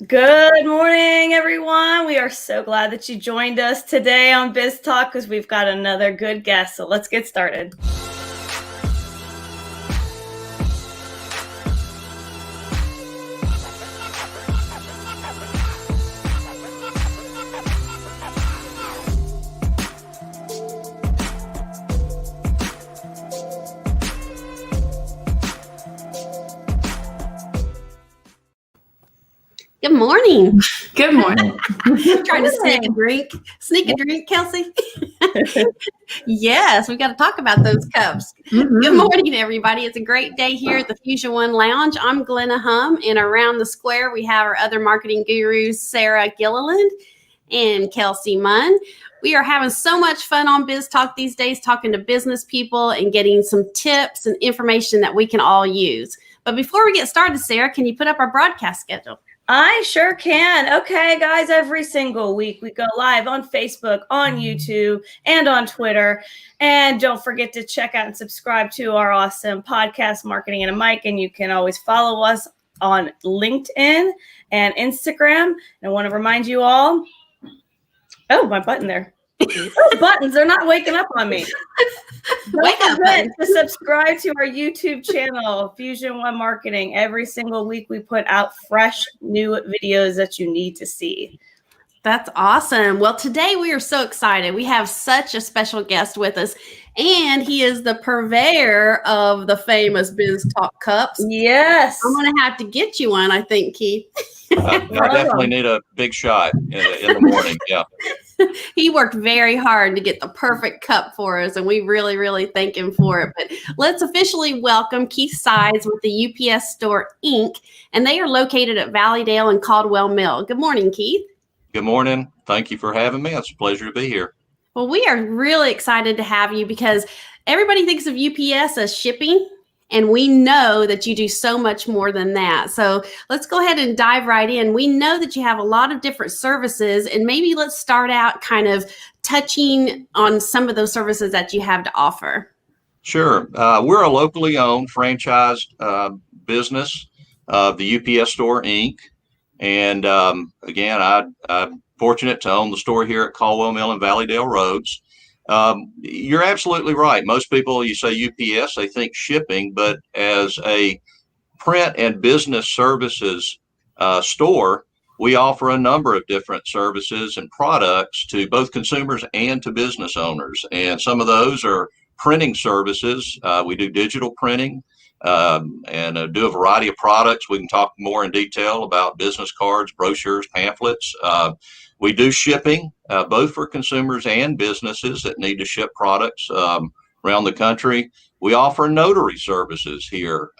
Good morning, everyone. We are so glad that you joined us today on Biz Talk because we've got another good guest. So let's get started. Good morning. Good morning. Trying to sneak a drink, Kelsey. Yes, we got to talk about those cups. Mm-hmm. Good morning, everybody. It's a great day here at the Fusion One Lounge. I'm Glenna Hum, and around the square we have our other marketing gurus, Sarah Gilliland and Kelsey Munn. We are having so much fun on Biz Talk these days, talking to business people and getting some tips and information that we can all use. But before we get started, Sarah, can you put up our broadcast schedule? I sure can. Okay, guys, every single week we go live on Facebook, on YouTube, and on Twitter. And don't forget to check out and subscribe to our awesome podcast, Marketing and a Mic. And you can always follow us on LinkedIn and Instagram. And I want to remind you all, my button there. Those buttons, they're not waking up on me. Wake up to subscribe to our YouTube channel, Fusion One Marketing. Every single week we put out fresh new videos that you need to see. That's awesome. Well, today we are so excited. We have such a special guest with us, and he is the purveyor of the famous Biz Talk cups. Yes. I'm going to have to get you one, I think, Keith. I definitely need a big shot in the morning. Yeah. He worked very hard to get the perfect cup for us, and we really, really thank him for it. But let's officially welcome Keith Sides with the UPS Store, Inc., and they are located at Valleydale and Caldwell Mill. Good morning, Keith. Good morning. Thank you for having me. It's a pleasure to be here. Well, we are really excited to have you because everybody thinks of UPS as shipping, and we know that you do so much more than that. So let's go ahead and dive right in. We know that you have a lot of different services, and maybe let's start out kind of touching on some of those services that you have to offer. Sure. We're a locally owned franchised business of the UPS Store, Inc. And again, I'm fortunate to own the store here at Caldwell Mill and Valleydale Roads. You're absolutely right. Most people, you say UPS, they think shipping, but as a print and business services store, we offer a number of different services and products to both consumers and to business owners. And some of those are printing services. We do digital printing and do a variety of products. We can talk more in detail about business cards, brochures, pamphlets. We do shipping, both for consumers and businesses that need to ship products around the country. We offer notary services here.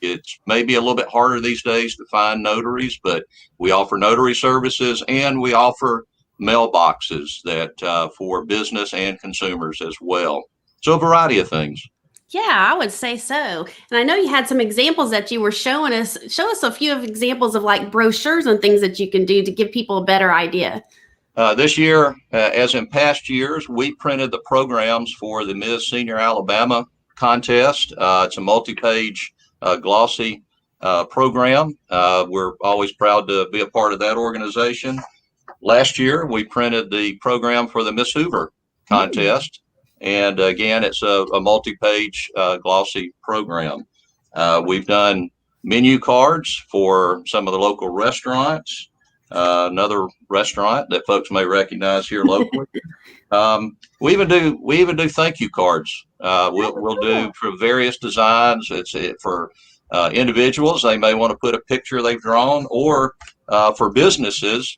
It's maybe a little bit harder these days to find notaries, but we offer notary services, and we offer mailboxes that for business and consumers as well. So a variety of things. Yeah, I would say so. And I know you had some examples that you were showing us. Show us a few of examples of like brochures and things that you can do to give people a better idea. This year, as in past years, we printed the programs for the Ms. Senior Alabama contest. It's a multi-page glossy program. We're always proud to be a part of that organization. Last year, we printed the program for the Miss Hoover contest. And again, it's a multi-page glossy program. We've done menu cards for some of the local restaurants, another restaurant that folks may recognize here locally. We even do thank you cards. We'll do for various designs. It's for individuals. They may want to put a picture they've drawn, or for businesses.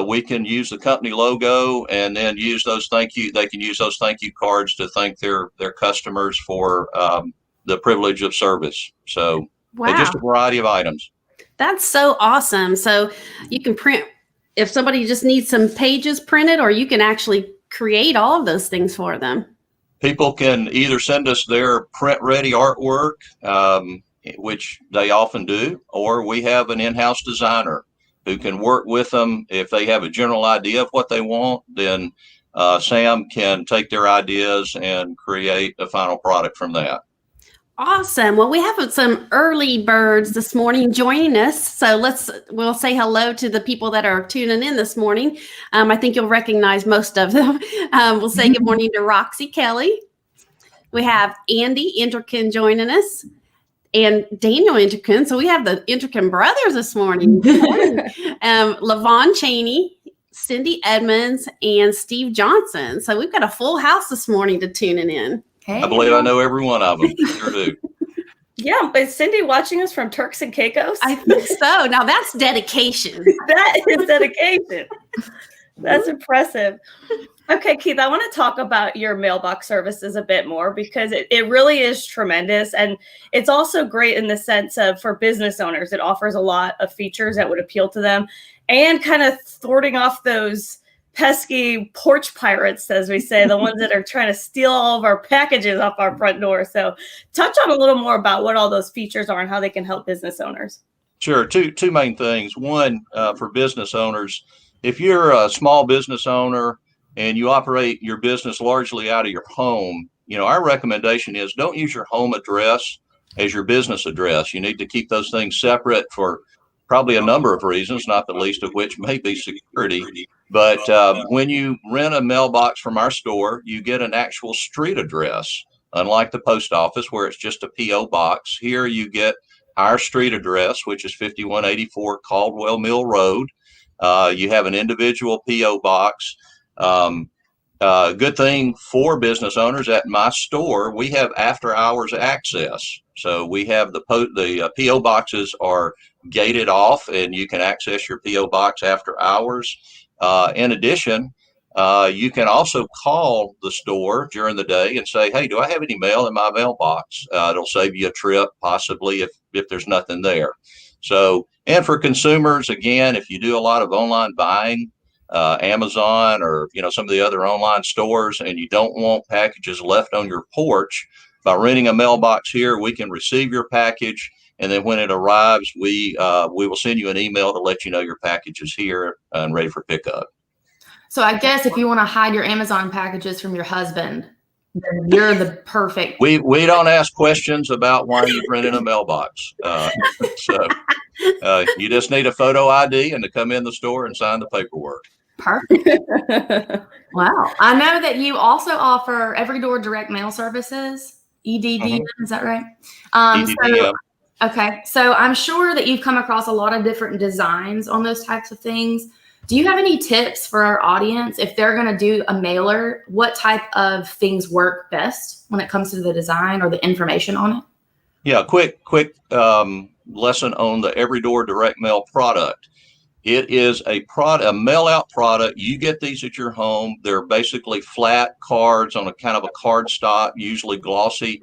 We can use the company logo and then use those they can use those thank you cards to thank their customers for the privilege of service. So wow. Just a variety of items. That's so awesome. So you can print, if somebody just needs some pages printed, or you can actually create all of those things for them. People can either send us their print ready artwork, which they often do, or we have an in-house designer who can work with them. If they have a general idea of what they want, then Sam can take their ideas and create a final product from that. Awesome. Well, we have some early birds this morning joining us. So we'll say hello to the people that are tuning in this morning. I think you'll recognize most of them. We'll say good morning to Roxy Kelly. We have Andy Interkin joining us and Daniel Interkin. So we have the Interkin brothers this morning. Good morning. Lavon Cheney, Cindy Edmonds, and Steve Johnson. So we've got a full house this morning to tuning in. I believe I know every one of them. Sure do. Yeah, is Cindy watching us from Turks and Caicos? I think so. Now that's dedication. That is dedication. That's impressive. Okay, Keith, I want to talk about your mailbox services a bit more because it really is tremendous. And it's also great in the sense of for business owners, it offers a lot of features that would appeal to them and kind of thwarting off those pesky porch pirates, as we say, the ones that are trying to steal all of our packages off our front door. So touch on a little more about what all those features are and how they can help business owners. Sure. Two main things. One, for business owners, if you're a small business owner and you operate your business largely out of your home, our recommendation is don't use your home address as your business address. You need to keep those things separate for probably a number of reasons, not the least of which may be security. But when you rent a mailbox from our store, you get an actual street address. Unlike the post office where it's just a P.O. box, here you get our street address, which is 5184 Caldwell Mill Road. You have an individual P.O. box. Good thing for business owners, at my store, we have after hours access. So we have the P.O. boxes are gated off and you can access your P.O. box after hours. In addition, you can also call the store during the day and say, hey, do I have any mail in my mailbox? It'll save you a trip, possibly, if there's nothing there. So, and for consumers, again, if you do a lot of online buying, Amazon or, some of the other online stores, and you don't want packages left on your porch, by renting a mailbox here, we can receive your package. And then when it arrives, we will send you an email to let you know your package is here and ready for pickup. So I guess if you want to hide your Amazon packages from your husband, then you're the perfect. We don't ask questions about why you rented a mailbox. So you just need a photo ID and to come in the store and sign the paperwork. Perfect. Wow. I know that you also offer Every Door direct mail services, EDDM, is that right? EDDM. Okay. So I'm sure that you've come across a lot of different designs on those types of things. Do you have any tips for our audience if they're going to do a mailer? What type of things work best when it comes to the design or the information on it? Yeah, quick lesson on the Every Door direct mail product. It is a mail out product. You get these at your home. They're basically flat cards on a kind of a card stock, usually glossy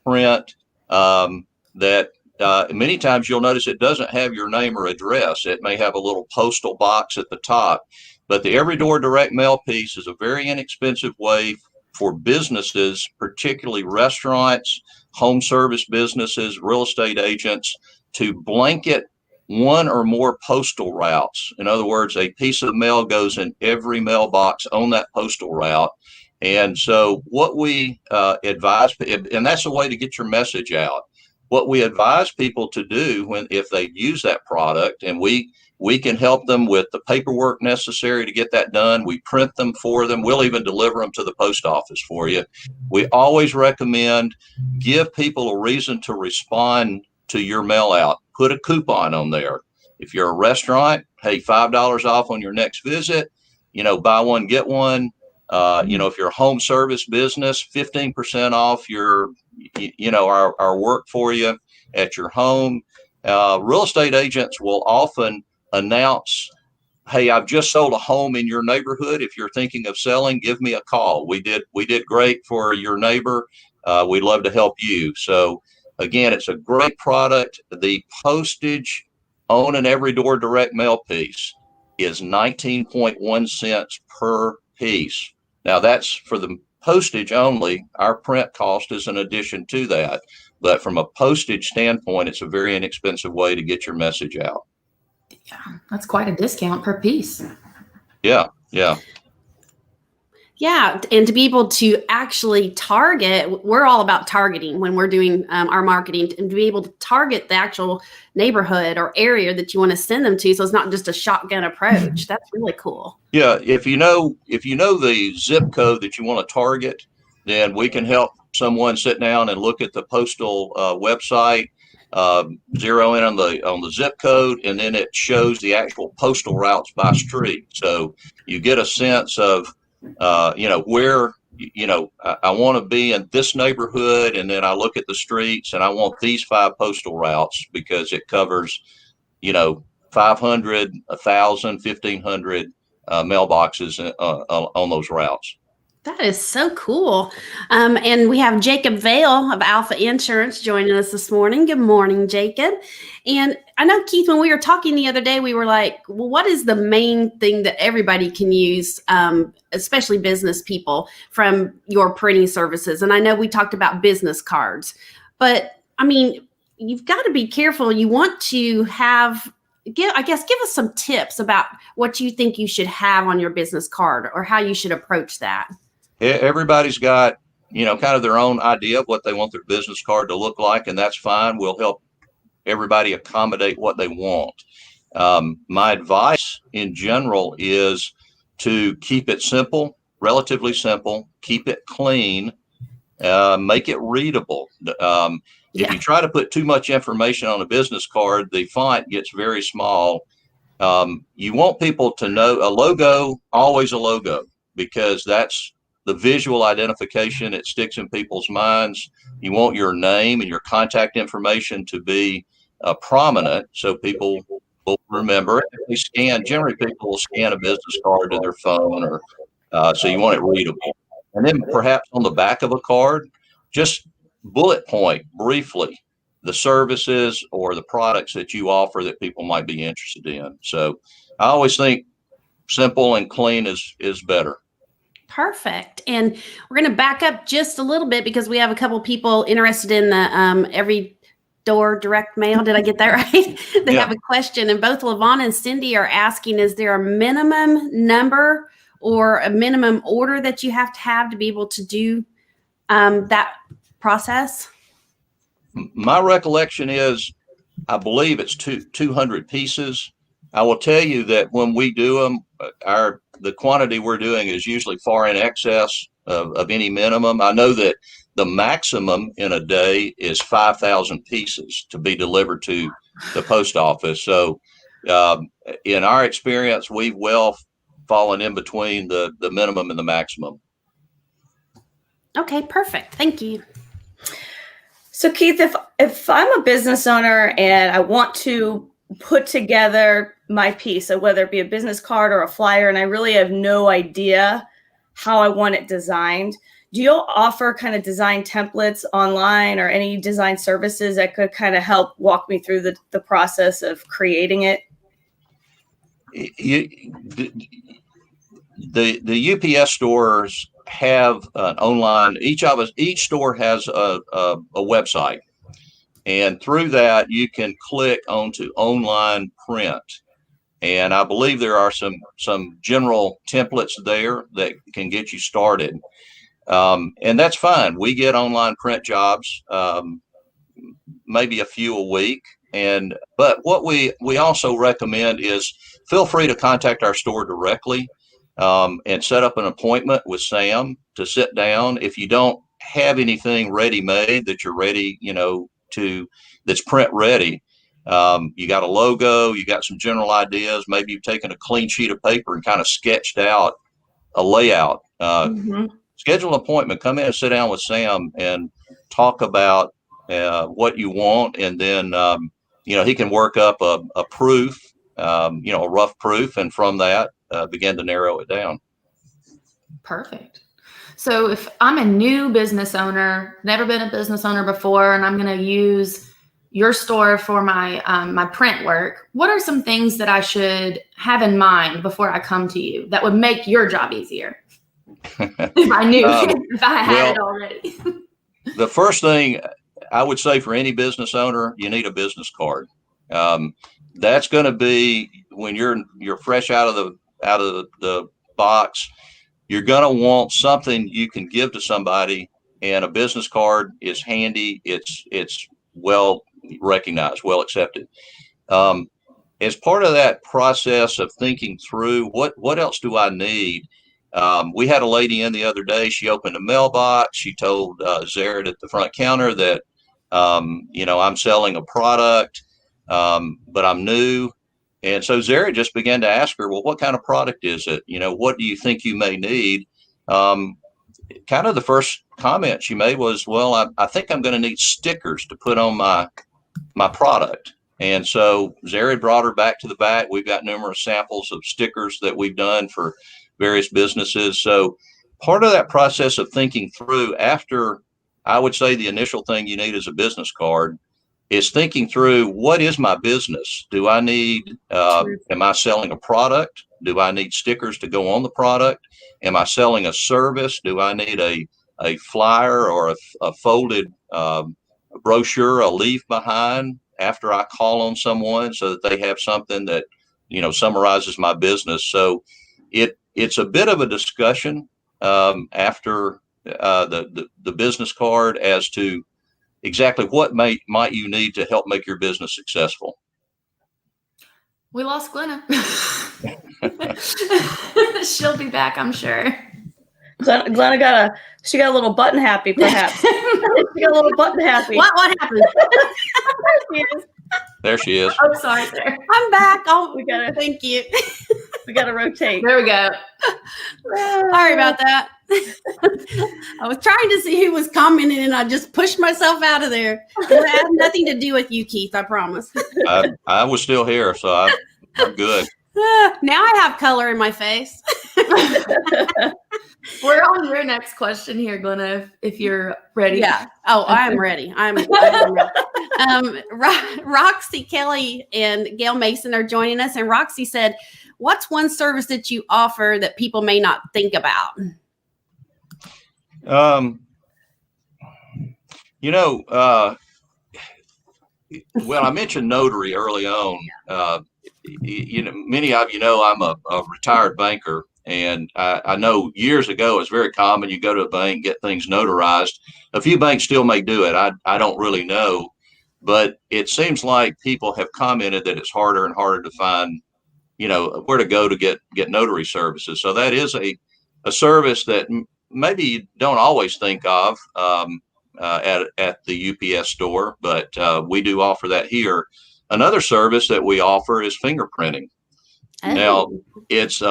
print that many times you'll notice it doesn't have your name or address. It may have a little postal box at the top, but the Every Door direct mail piece is a very inexpensive way for businesses, particularly restaurants, home service businesses, real estate agents, to blanket one or more postal routes. In other words, a piece of mail goes in every mailbox on that postal route. And so what we advise, and that's a way to get your message out. What we advise people to do if they use that product, and we can help them with the paperwork necessary to get that done. We print them for them. We'll even deliver them to the post office for you. We always recommend give people a reason to respond to your mail out. Put a coupon on there. If you're a restaurant, hey, $5 off on your next visit, buy one, get one. If you're a home service business, 15% off our work for you at your home. Real estate agents will often announce, hey, I've just sold a home in your neighborhood. If you're thinking of selling, give me a call. We did great for your neighbor. We'd love to help you. So again, it's a great product. The postage on an Every Door direct mail piece is 19.1 cents per piece. Now that's for the postage only. Our print cost is an addition to that. But from a postage standpoint, it's a very inexpensive way to get your message out. Yeah, that's quite a discount per piece. Yeah. Yeah, and to be able to actually target, we're all about targeting when we're doing our marketing, and to be able to target the actual neighborhood or area that you want to send them to, so it's not just a shotgun approach. That's really cool. Yeah, if you know the zip code that you want to target, then we can help someone sit down and look at the postal website, zero in on the zip code, and then it shows the actual postal routes by street. So you get a sense of where I want to be in this neighborhood, and then I look at the streets and I want these 5 postal routes because it covers 500, 1,000, 1,500 mailboxes on those routes. That is so cool. And we have Jacob Vale of Alpha Insurance joining us this morning. Good morning, Jacob. And I know, Keith, when we were talking the other day, we were like, well, what is the main thing that everybody can use, especially business people, from your printing services? And I know we talked about business cards, but I mean, you've got to be careful. You want to give us some tips about what you think you should have on your business card or how you should approach that. Everybody's got, kind of their own idea of what they want their business card to look like, and that's fine. We'll help everybody accommodate what they want. My advice in general is to keep it simple, relatively simple, keep it clean, make it readable. If you try to put too much information on a business card, the font gets very small. You want people to know a logo, always a logo, because that's the visual identification. It sticks in people's minds. You want your name and your contact information to be prominent, so people will remember. If they generally people will scan a business card to their phone, or so you want it readable. And then perhaps on the back of a card, just bullet point briefly the services or the products that you offer that people might be interested in. So I always think simple and clean is better. Perfect. And we're going to back up just a little bit because we have a couple people interested in the every door direct mail. Did I get that right? They have a question, and both LaVon and Cindy are asking, is there a minimum number or a minimum order that you have to be able to do that process? My recollection is, I believe it's 200 pieces. I will tell you that when we do them, the quantity we're doing is usually far in excess of any minimum. I know that the maximum in a day is 5,000 pieces to be delivered to the post office. So in our experience, we've well fallen in between the minimum and the maximum. Okay, perfect. Thank you. So Keith, if I'm a business owner and I want to put together my piece, so whether it be a business card or a flyer, and I really have no idea how I want it designed, do you offer kind of design templates online or any design services that could kind of help walk me through the process of creating it? The UPS stores have an online, each store has a website, and through that you can click onto online print, and I believe there are some general templates there that can get you started, and that's fine. We get online print jobs, maybe a few a week, but what we also recommend is feel free to contact our store directly and set up an appointment with Sam to sit down. If you don't have anything ready made that you're ready, that's print ready, you got a logo, you got some general ideas, maybe you've taken a clean sheet of paper and kind of sketched out a layout, schedule an appointment, come in and sit down with Sam and talk about what you want. And then, he can work up a proof, a rough proof. And from that, begin to narrow it down. Perfect. So if I'm a new business owner, never been a business owner before, and I'm going to use your store for my my print work, what are some things that I should have in mind before I come to you that would make your job easier? If I knew, if I had it already. The first thing I would say for any business owner, you need a business card. That's going to be when you're fresh out of the box. you're going to want something you can give to somebody, and a business card is handy. It's well recognized, well accepted. As part of that process of thinking through what else do I need, we had a lady in the other day. She opened a mailbox. She told Zared at the front counter that, I'm selling a product, but I'm new. And so Zared just began to ask her, well, what kind of product is it? What do you think you may need? Kind of the first comment she made was, well, I think I'm going to need stickers to put on my product. And so Zared brought her back to the back. We've got numerous samples of stickers that we've done for various businesses. So part of that process of thinking through, after I would say the initial thing you need is a business card, is thinking through, what is my business? Do I need, am I selling a product? Do I need stickers to go on the product? Am I selling a service? Do I need a flyer or a folded brochure, a leaf behind after I call on someone, so that they have something that, summarizes my business? So it's a bit of a discussion after the business card as to exactly what might you need to help make your business successful. We lost Glenna. She'll be back, I'm sure. Glenna got a little button happy, perhaps. She got a little button happy. What happened? There she is. Oh, sorry, sir. I'm back. Oh, thank you. We gotta rotate. There we go. Sorry about that. I was trying to see who was commenting, and I just pushed myself out of there. It had nothing to do with you, Keith, I promise. I was still here, so I'm good. Now I have color in my face. We're on your next question here, Glenna, if you're ready. Yeah. Oh, I'm ready. I'm ready. Roxy Kelly and Gail Mason are joining us. And Roxy said, what's one service that you offer that people may not think about? Well, I mentioned notary early on. Many of you know I'm a retired banker, and I know years ago it's very common. You go to a bank, get things notarized. A few banks still may do it. I don't really know, but it seems like people have commented that it's harder and harder to find, where to go to get notary services. So that is a service that maybe you don't always think of at the UPS store, but we do offer that here. Another service that we offer is fingerprinting. Oh. Now it's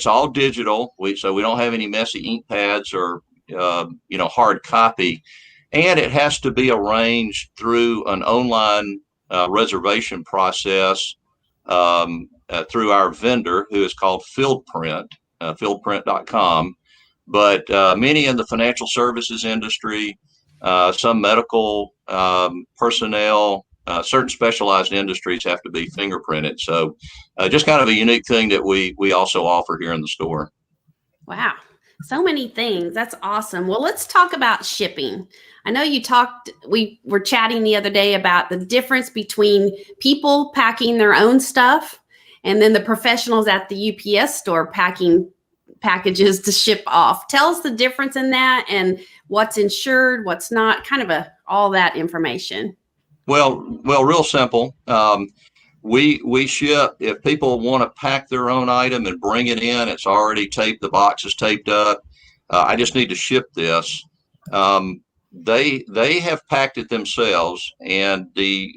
all digital. So we don't have any messy ink pads or hard copy, and it has to be arranged through an online reservation process through our vendor, who is called Fieldprint, fieldprint.com. But many in the financial services industry, some medical personnel, certain specialized industries have to be fingerprinted. So just kind of a unique thing that we also offer here in the store. Wow. So many things. That's awesome. Well, let's talk about shipping. I know we were chatting the other day about the difference between people packing their own stuff and then the professionals at the UPS store packing packages to ship off. Tell us the difference in that and what's insured, what's not, kind of all that information. Well, real simple. We ship, if people want to pack their own item and bring it in, it's already taped, the box is taped up. I just need to ship this. They have packed it themselves, and the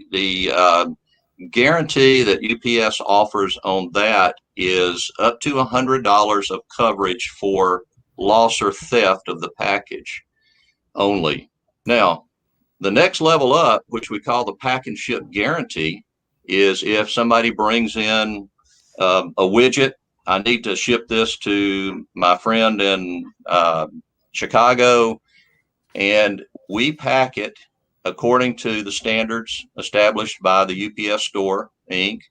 guarantee that UPS offers on that is up to $100 of coverage for loss or theft of the package only. Now, the next level up, which we call the pack and ship guarantee, is if somebody brings in a widget, I need to ship this to my friend in Chicago, and we pack it according to the standards established by the UPS Store, Inc.,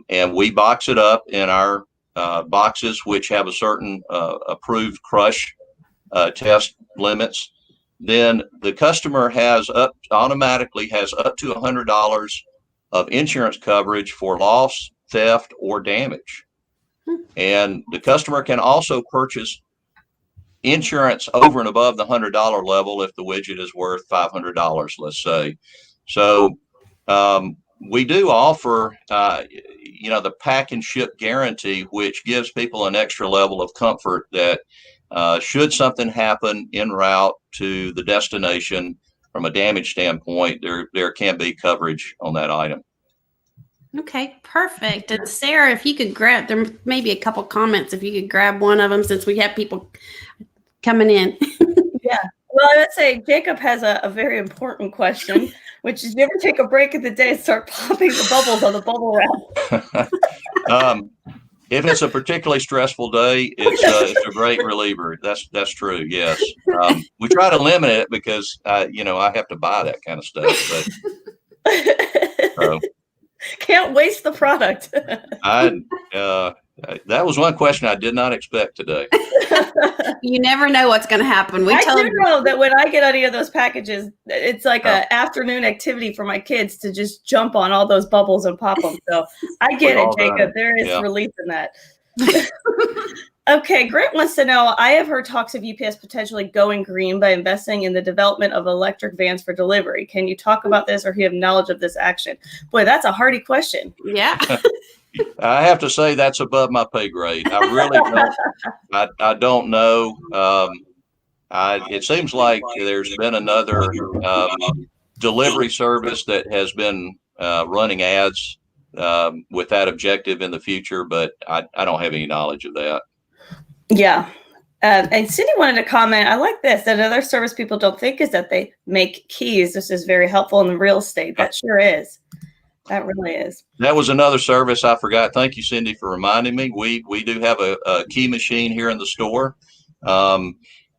and we box it up in our boxes, which have a certain approved crush test limits. Then the customer automatically has up to $100 of insurance coverage for loss, theft, or damage. And the customer can also purchase insurance over and above the $100 level if the widget is worth $500, let's say. So we do offer, the pack and ship guarantee, which gives people an extra level of comfort that should something happen en route to the destination from a damage standpoint, there can be coverage on that item. Okay, perfect. And Sarah, if you could grab, there may be a couple comments, if you could grab one of them since we have people coming in. Yeah. Well, I would say Jacob has a very important question, which is, do you ever take a break in the day and start popping the bubbles on the bubble wrap? If it's a particularly stressful day, it's a great reliever. That's true. Yes. We try to limit it because, I have to buy that kind of stuff. But can't waste the product. That was one question I did not expect today. You never know what's going to happen. I do know that when I get any of those packages, it's like an afternoon activity for my kids to just jump on all those bubbles and pop them. So I get it, Jacob. There is relief in that. Okay, Grant wants to know, I have heard talks of UPS potentially going green by investing in the development of electric vans for delivery. Can you talk about this, or do you have knowledge of this action? Boy, that's a hardy question. Yeah. I have to say that's above my pay grade. I really don't. I don't know. It seems like there's been another delivery service that has been running ads with that objective in the future, but I don't have any knowledge of that. Yeah. And Cindy wanted to comment, I like this, that other service people don't think is that they make keys. This is very helpful in the real estate. That sure is. That really is. That was another service I forgot. Thank you, Cindy, for reminding me. We do have a key machine here in the store.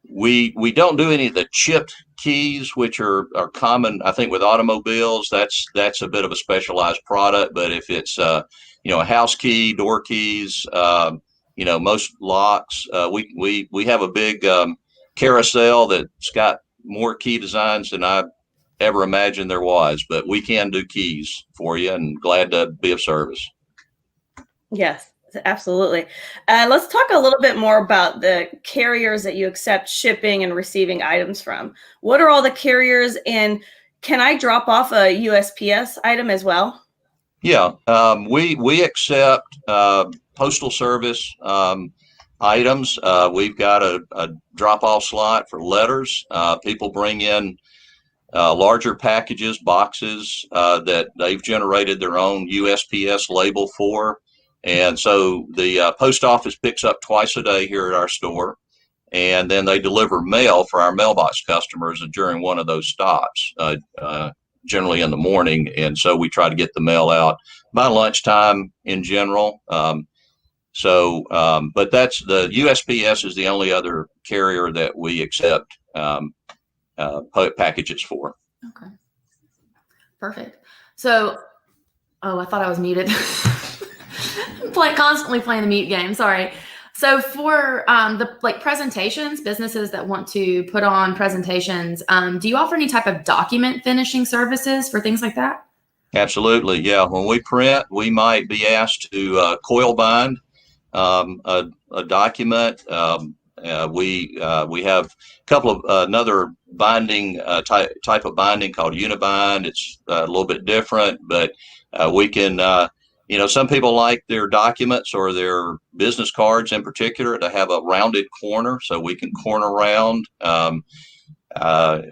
We don't do any of the chipped keys, which are common, I think, with automobiles. That's a bit of a specialized product. But if it's a house key, door keys, most locks, we have a big carousel that's got more key designs than I ever imagined there was, but we can do keys for you, and glad to be of service. Yes, absolutely. Let's talk a little bit more about the carriers that you accept shipping and receiving items from. What are all the carriers, and can I drop off a USPS item as well? Yeah, we accept postal service items. We've got a drop-off slot for letters. People bring in larger packages, boxes that they've generated their own USPS label for. And so the post office picks up twice a day here at our store, and then they deliver mail for our mailbox customers during one of those stops, generally in the morning. And so we try to get the mail out by lunchtime in general. But that's the USPS is the only other carrier that we accept packages for. Okay. Perfect. So, I thought I was muted. Constantly playing the mute game. Sorry. So for the presentations, businesses that want to put on presentations, do you offer any type of document finishing services for things like that? Absolutely. Yeah. When we print, we might be asked to coil bind a document. We have a couple of another binding type of binding called Unibind. It's a little bit different, but we can, some people like their documents or their business cards in particular to have a rounded corner, so we can corner round.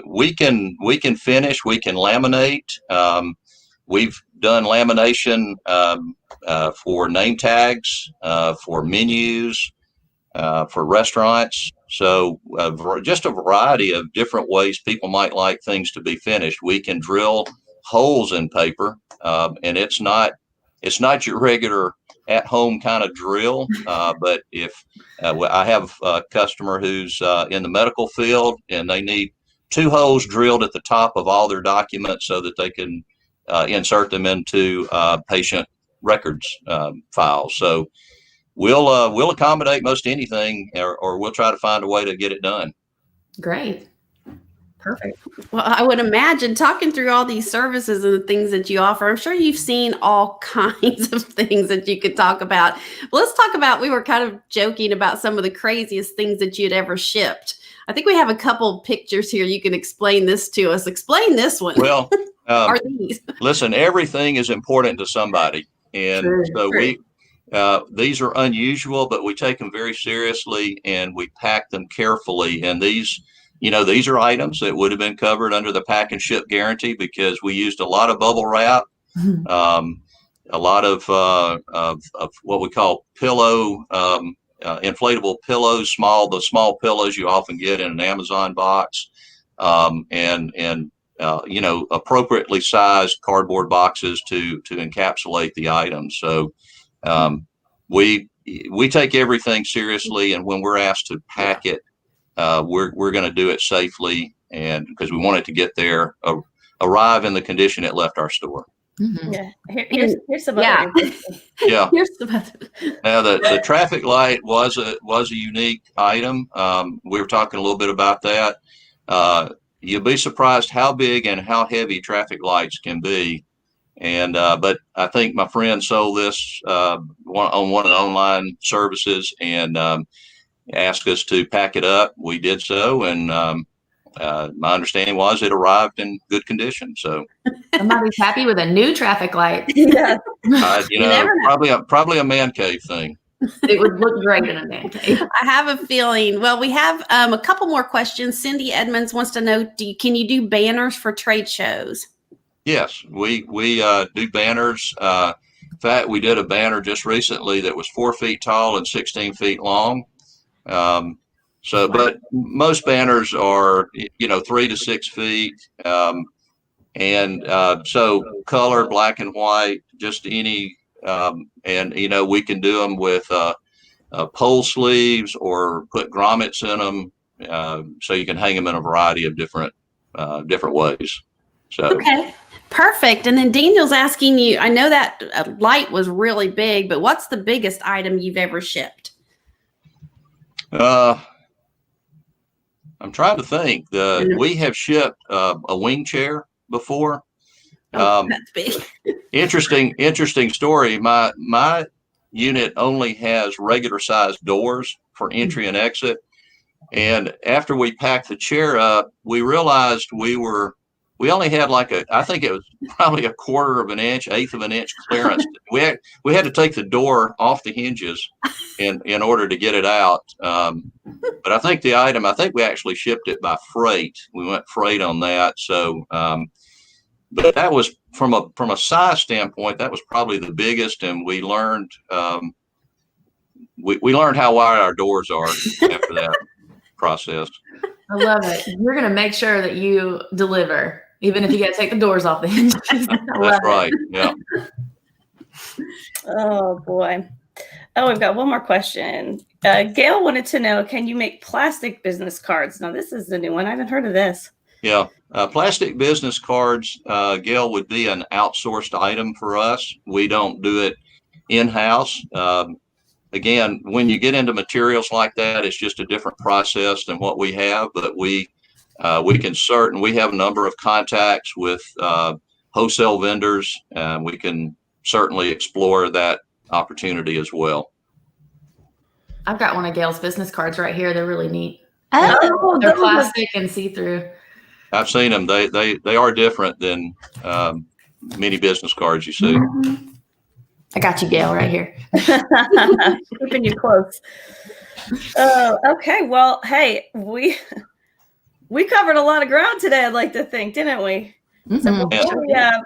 We can finish. We can laminate. We've done lamination for name tags, for menus. For restaurants. So just a variety of different ways people might like things to be finished. We can drill holes in paper, and it's not your regular at-home kind of drill. But if I have a customer who's in the medical field and they need 2 holes drilled at the top of all their documents so that they can insert them into patient records files. So we'll accommodate most anything, or we'll try to find a way to get it done. Great. Perfect. Well, I would imagine talking through all these services and the things that you offer, I'm sure you've seen all kinds of things that you could talk about. Well, let's talk about, we were kind of joking about some of the craziest things that you'd ever shipped. I think we have a couple pictures here. You can explain this to us. Explain this one. Well, Are these? listen, everything is important to somebody. And so these are unusual, but we take them very seriously and we pack them carefully. And these are items that would have been covered under the pack and ship guarantee because we used a lot of bubble wrap, a lot of what we call pillow, inflatable pillows, the small pillows you often get in an Amazon box, and appropriately sized cardboard boxes to encapsulate the items. So we take everything seriously, and when we're asked to pack it, we're going to do it safely, and because we want it to get there, arrive in the condition it left our store. Mm-hmm. Yeah, here's some other yeah. Here's some other. Now the traffic light was a unique item. We were talking a little bit about that. You'll be surprised how big and how heavy traffic lights can be. And but I think my friend sold this on one of the online services and asked us to pack it up. We did so, and my understanding was it arrived in good condition. So somebody's happy with a new traffic light. Yeah, probably a man cave thing. It would look great in a man cave. I have a feeling. Well, we have a couple more questions. Cindy Edmonds wants to know: can you do banners for trade shows? Yes, we do banners. In fact, we did a banner just recently that was 4 feet tall and 16 feet long. But most banners are 3 to 6 feet, so color, black and white, just any. And we can do them with pole sleeves or put grommets in them, so you can hang them in a variety of different ways. So okay, perfect. And then Daniel's asking you. I know that light was really big, but what's the biggest item you've ever shipped? I'm trying to think. We have shipped a wing chair before. That's big. Interesting story. My unit only has regular sized doors for entry and exit. And after we packed the chair up, we realized we only had I think it was probably a 1/4 of an inch, 1/8 of an inch clearance. We had to take the door off the hinges in order to get it out. But I think we actually shipped it by freight. We went freight on that. So, but that was from a size standpoint, that was probably the biggest. And we learned, we learned how wide our doors are after that process. I love it. You're going to make sure that you deliver, even if you got to take the doors off the hinges. That's right. Yeah. Oh boy. Oh, we've got one more question. Gail wanted to know, can you make plastic business cards? Now, this is the new one. I haven't heard of this. Yeah. Plastic business cards, Gail, would be an outsourced item for us. We don't do it in-house. Again, when you get into materials like that, it's just a different process than what we have, but we have a number of contacts with wholesale vendors, and we can certainly explore that opportunity as well. I've got one of Gail's business cards right here. They're really neat. Oh, they're plastic and see-through. I've seen them. They are different than many business cards you see. Mm-hmm. I got you, Gail, right here. Keeping you close. Okay. Well, hey, we covered a lot of ground today, I'd like to think, didn't we? Mm-hmm. So before we wrap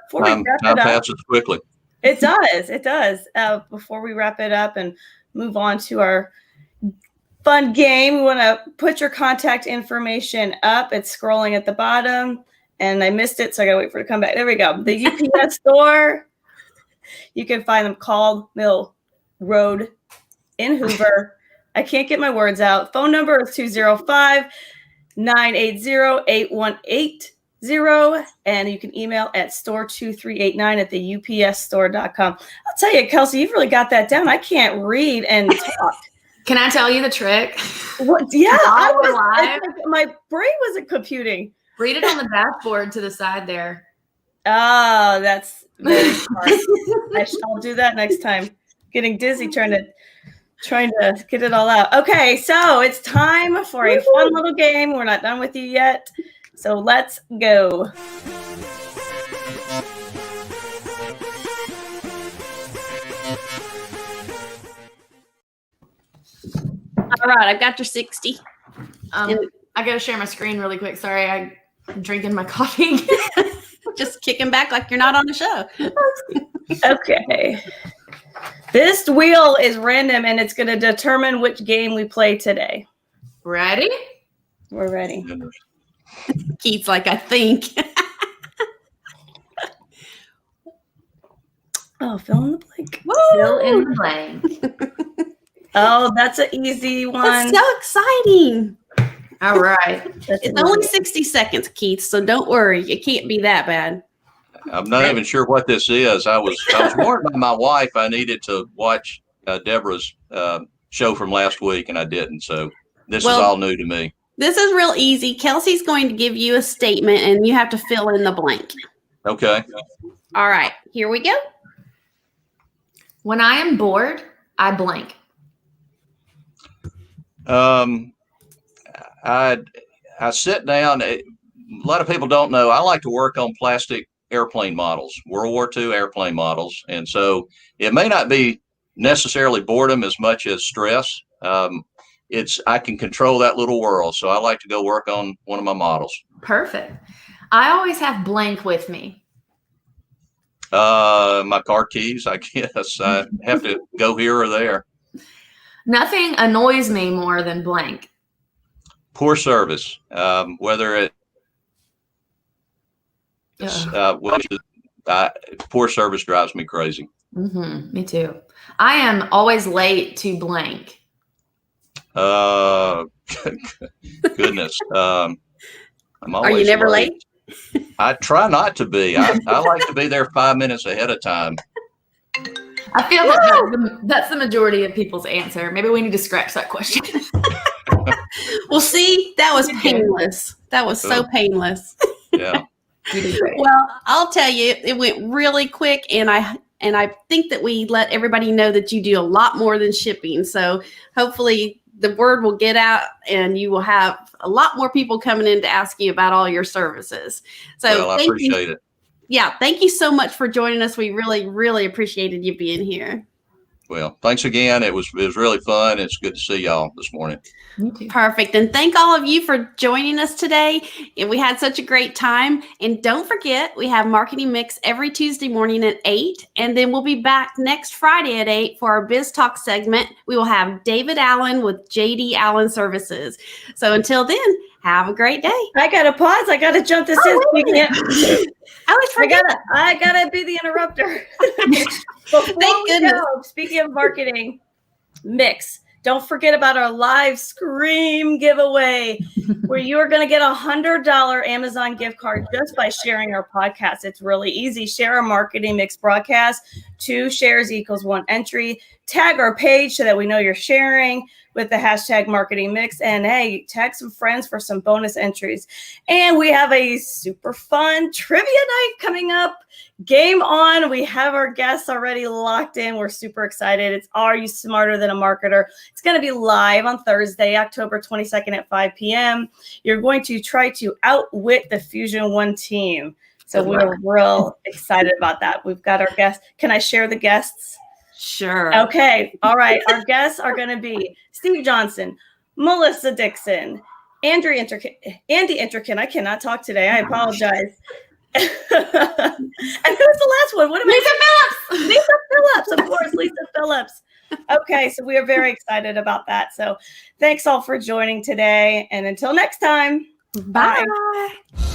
it up, passes quickly. It does. Before we wrap it up and move on to our fun game, we want to put your contact information up. It's scrolling at the bottom, and I missed it, so I got to wait for it to come back. There we go. The UPS store. You can find them Caldwell Mill Road in Hoover. I can't get my words out. Phone number is 205-980-8180. And you can email at store2389@theupsstore.com. I'll tell you, Kelsey, you've really got that down. I can't read and talk. Can I tell you the trick? What? Yeah, my my brain wasn't computing. Read it on the dashboard to the side there. Oh, that's very smart. I'll do that next time. Getting dizzy trying to get it all out. Okay, so it's time for a fun little game. We're not done with you yet, so let's go. All right, I've got your 60. I gotta share my screen really quick. Sorry, I'm drinking my coffee. Just kicking back like you're not on the show. Okay. This wheel is random, and it's going to determine which game we play today. Ready? We're ready. Keith's like, I think. Oh, fill in the blank. Woo! Fill in the blank. Oh, that's an easy one. That's so exciting. All right. It's only 60 seconds, Keith, so don't worry. It can't be that bad. I'm not even sure what this is. I was warned by my wife I needed to watch Deborah's show from last week, and I didn't. So this is all new to me. This is real easy. Kelsey's going to give you a statement, and you have to fill in the blank. Okay. All right. Here we go. When I am bored, I blank. I sit down. A lot of people don't know. I like to work on plastic airplane models, World War II airplane models. And so it may not be necessarily boredom as much as stress. I can control that little world. So I like to go work on one of my models. Perfect. I always have blank with me. My car keys, I guess. I have to go here or there. Nothing annoys me more than blank. Poor service, whether poor service drives me crazy. Me too. I am always late to blank. Goodness. I'm always Are you never late? I try not to be. I like to be there 5 minutes ahead of time. I feel that's the majority of people's answer. Maybe we need to scratch that question. Well, see, that was painless. That was so painless. Yeah. Well, I'll tell you, it went really quick, and I think that we let everybody know that you do a lot more than shipping. So hopefully the word will get out, and you will have a lot more people coming in to ask you about all your services. So I appreciate it. Yeah, thank you so much for joining us. We really, really appreciated you being here. Well, thanks again. It was really fun. It's good to see y'all this morning. Me too. Perfect. And thank all of you for joining us today. And we had such a great time. And don't forget, we have Marketing Mix every Tuesday morning at 8. And then we'll be back next Friday at 8 for our Biz Talk segment. We will have David Allen with JD Allen Services. So until then, have a great day. I got to pause. I got to jump this in. I gotta be the interrupter. Thank goodness. Speaking of marketing mix, don't forget about our live Scream giveaway, where you are going to get a $100 Amazon gift card just by sharing our podcast. It's really easy. Share our Marketing Mix broadcast. 2 shares equals 1 entry. Tag our page so that we know you're sharing with the hashtag Marketing Mix. And hey, tag some friends for some bonus entries. And we have a super fun trivia night coming up. Game on. We have our guests already locked in. We're super excited. It's Are You Smarter Than a Marketer? It's going to be live on Thursday, October 22nd at 5 p.m. You're going to try to outwit the Fusion One team. So we're real excited about that. We've got our guests. Can I share the guests? Sure. Okay. All right. Our guests are going to be Steve Johnson, Melissa Dixon, Andy Interkin. I cannot talk today. I apologize. And who's the last one? Lisa Phillips. Lisa Phillips, of course, Lisa Phillips. Okay, so we are very excited about that. So thanks all for joining today. And until next time, Bye. bye.